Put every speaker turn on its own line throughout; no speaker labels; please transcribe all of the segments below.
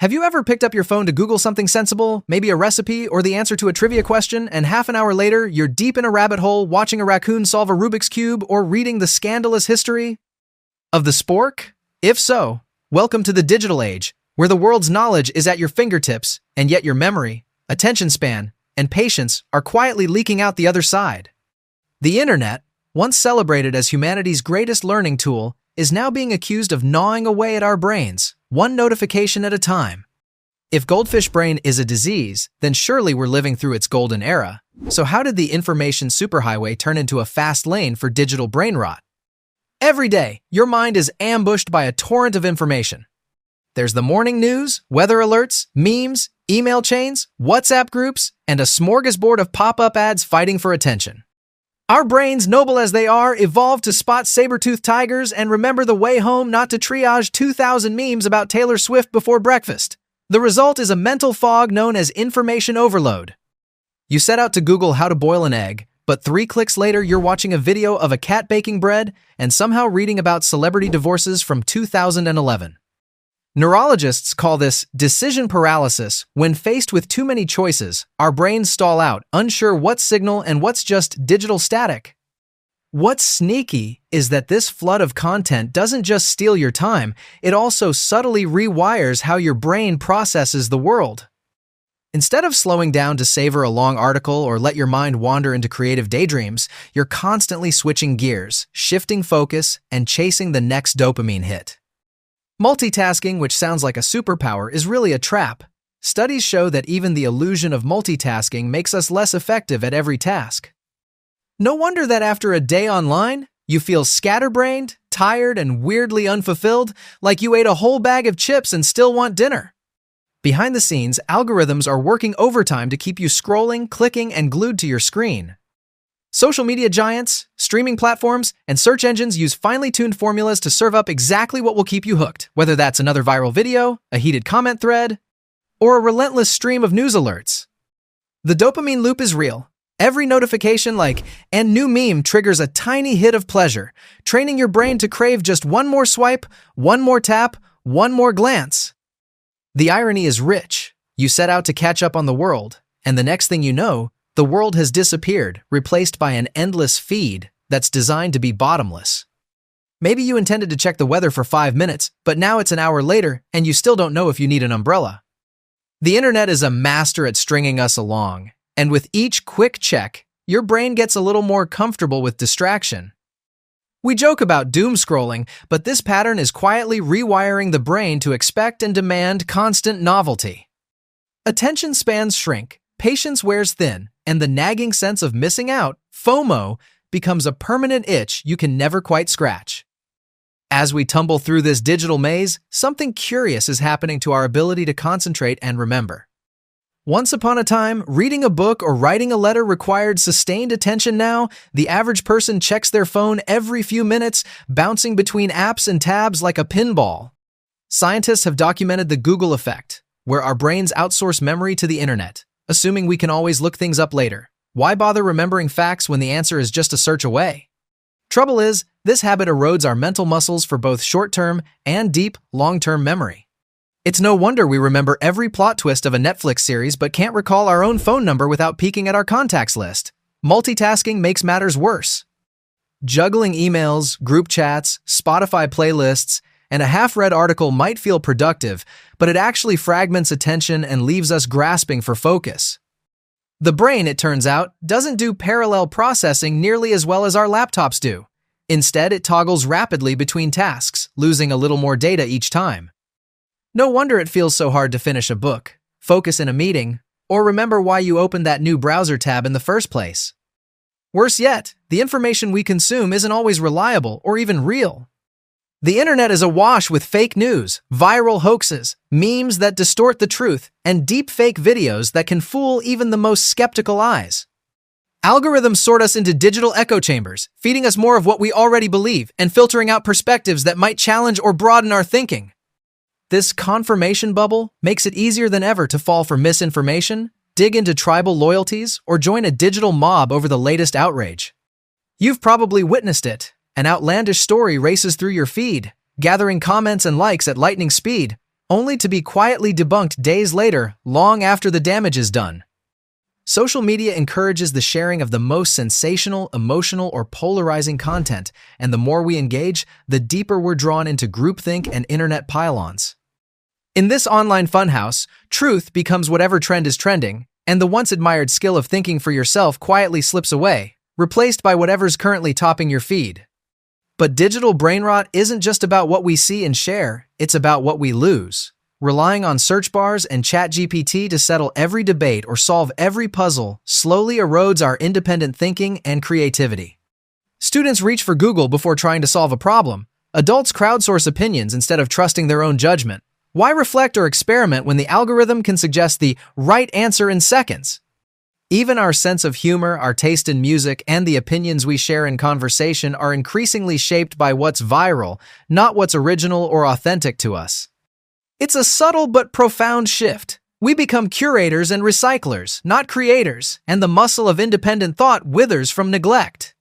Have you ever picked up your phone to Google something sensible, maybe a recipe or the answer to a trivia question, and half an hour later, you're deep in a rabbit hole watching a raccoon solve a Rubik's Cube or reading the scandalous history of the spork? If so, welcome to the digital age, where the world's knowledge is at your fingertips, and yet your memory, attention span, and patience are quietly leaking out the other side. The internet, once celebrated as humanity's greatest learning tool, is now being accused of gnawing away at our brains, one notification at a time. If goldfish brain is a disease, then surely we're living through its golden era. So how did the information superhighway turn into a fast lane for digital brain rot? Every day, your mind is ambushed by a torrent of information. There's the morning news, weather alerts, memes, email chains, WhatsApp groups, and a smorgasbord of pop-up ads fighting for attention. Our brains, noble as they are, evolved to spot saber-toothed tigers and remember the way home, not to triage 2,000 memes about Taylor Swift before breakfast. The result is a mental fog known as information overload. You set out to Google how to boil an egg, but 3 clicks later you're watching a video of a cat baking bread and somehow reading about celebrity divorces from 2011. Neurologists call this decision paralysis. When faced with too many choices, our brains stall out, unsure what's signal and what's just digital static. What's sneaky is that this flood of content doesn't just steal your time, it also subtly rewires how your brain processes the world. Instead of slowing down to savor a long article or let your mind wander into creative daydreams, you're constantly switching gears, shifting focus, and chasing the next dopamine hit. Multitasking, which sounds like a superpower, is really a trap. Studies show that even the illusion of multitasking makes us less effective at every task. No wonder that after a day online, you feel scatterbrained, tired, and weirdly unfulfilled, like you ate a whole bag of chips and still want dinner. Behind the scenes, algorithms are working overtime to keep you scrolling, clicking, and glued to your screen. Social media giants, streaming platforms, and search engines use finely tuned formulas to serve up exactly what will keep you hooked, whether that's another viral video, a heated comment thread, or a relentless stream of news alerts. The dopamine loop is real. Every notification and new meme triggers a tiny hit of pleasure, training your brain to crave just one more swipe, one more tap, one more glance. The irony is rich. You set out to catch up on the world, and the next thing you know, the world has disappeared, replaced by an endless feed that's designed to be bottomless. Maybe you intended to check the weather for 5 minutes, but now it's an hour later and you still don't know if you need an umbrella. The internet is a master at stringing us along, and with each quick check, your brain gets a little more comfortable with distraction. We joke about doom scrolling, but this pattern is quietly rewiring the brain to expect and demand constant novelty. Attention spans shrink, patience wears thin, and the nagging sense of missing out, FOMO, becomes a permanent itch you can never quite scratch. As we tumble through this digital maze, something curious is happening to our ability to concentrate and remember. Once upon a time, reading a book or writing a letter required sustained attention. Now, the average person checks their phone every few minutes, bouncing between apps and tabs like a pinball. Scientists have documented the Google effect, where our brains outsource memory to the internet, assuming we can always look things up later. Why bother remembering facts when the answer is just a search away? Trouble is, this habit erodes our mental muscles for both short-term and deep, long-term memory. It's no wonder we remember every plot twist of a Netflix series but can't recall our own phone number without peeking at our contacts list. Multitasking makes matters worse. Juggling emails, group chats, Spotify playlists, and a half-read article might feel productive, but it actually fragments attention and leaves us grasping for focus. The brain, it turns out, doesn't do parallel processing nearly as well as our laptops do. Instead, it toggles rapidly between tasks, losing a little more data each time. No wonder it feels so hard to finish a book, focus in a meeting, or remember why you opened that new browser tab in the first place. Worse yet, the information we consume isn't always reliable or even real. The internet is awash with fake news, viral hoaxes, memes that distort the truth, and deep fake videos that can fool even the most skeptical eyes. Algorithms sort us into digital echo chambers, feeding us more of what we already believe and filtering out perspectives that might challenge or broaden our thinking. This confirmation bubble makes it easier than ever to fall for misinformation, dig into tribal loyalties, or join a digital mob over the latest outrage. You've probably witnessed it. An outlandish story races through your feed, gathering comments and likes at lightning speed, only to be quietly debunked days later, long after the damage is done. Social media encourages the sharing of the most sensational, emotional, or polarizing content, and the more we engage, the deeper we're drawn into groupthink and internet pile-ons. In this online funhouse, truth becomes whatever trend is trending, and the once-admired skill of thinking for yourself quietly slips away, replaced by whatever's currently topping your feed. But digital brain rot isn't just about what we see and share, it's about what we lose. Relying on search bars and ChatGPT to settle every debate or solve every puzzle slowly erodes our independent thinking and creativity. Students reach for Google before trying to solve a problem. Adults crowdsource opinions instead of trusting their own judgment. Why reflect or experiment when the algorithm can suggest the right answer in seconds? Even our sense of humor, our taste in music, and the opinions we share in conversation are increasingly shaped by what's viral, not what's original or authentic to us. It's a subtle but profound shift. We become curators and recyclers, not creators, and the muscle of independent thought withers from neglect.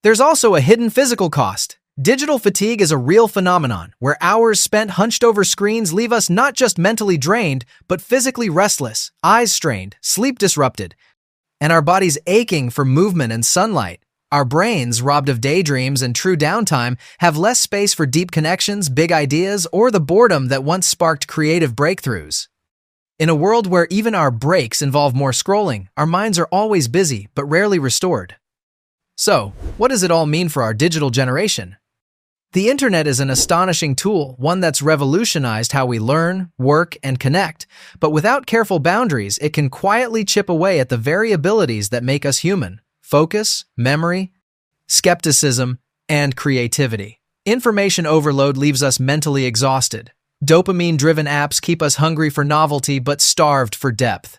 There's also a hidden physical cost. Digital fatigue is a real phenomenon, where hours spent hunched over screens leave us not just mentally drained, but physically restless, eyes strained, sleep disrupted, and our bodies aching for movement and sunlight. Our brains, robbed of daydreams and true downtime, have less space for deep connections, big ideas, or the boredom that once sparked creative breakthroughs. In a world where even our breaks involve more scrolling, our minds are always busy but rarely restored. So, what does it all mean for our digital generation? The internet is an astonishing tool, one that's revolutionized how we learn, work, and connect, but without careful boundaries, it can quietly chip away at the very abilities that make us human: focus, memory, skepticism, and creativity. Information overload leaves us mentally exhausted. Dopamine-driven apps keep us hungry for novelty but starved for depth.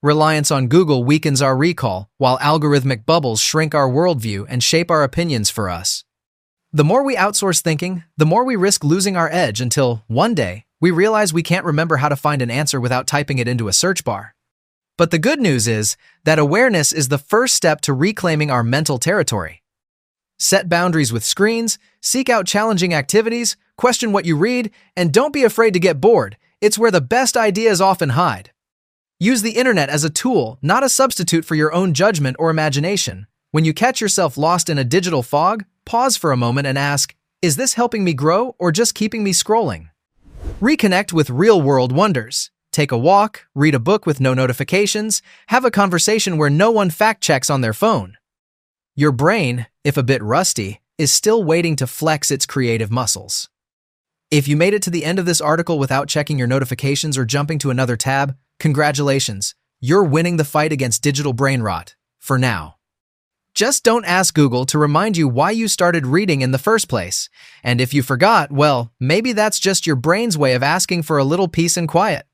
Reliance on Google weakens our recall, while algorithmic bubbles shrink our worldview and shape our opinions for us. The more we outsource thinking, the more we risk losing our edge until, one day, we realize we can't remember how to find an answer without typing it into a search bar. But the good news is that awareness is the first step to reclaiming our mental territory. Set boundaries with screens, seek out challenging activities, question what you read, and don't be afraid to get bored. It's where the best ideas often hide. Use the internet as a tool, not a substitute for your own judgment or imagination. When you catch yourself lost in a digital fog, pause for a moment and ask, is this helping me grow or just keeping me scrolling? Reconnect with real-world wonders. Take a walk, read a book with no notifications, have a conversation where no one fact-checks on their phone. Your brain, if a bit rusty, is still waiting to flex its creative muscles. If you made it to the end of this article without checking your notifications or jumping to another tab, congratulations, you're winning the fight against digital brain rot, for now. Just don't ask Google to remind you why you started reading in the first place. And if you forgot, well, maybe that's just your brain's way of asking for a little peace and quiet.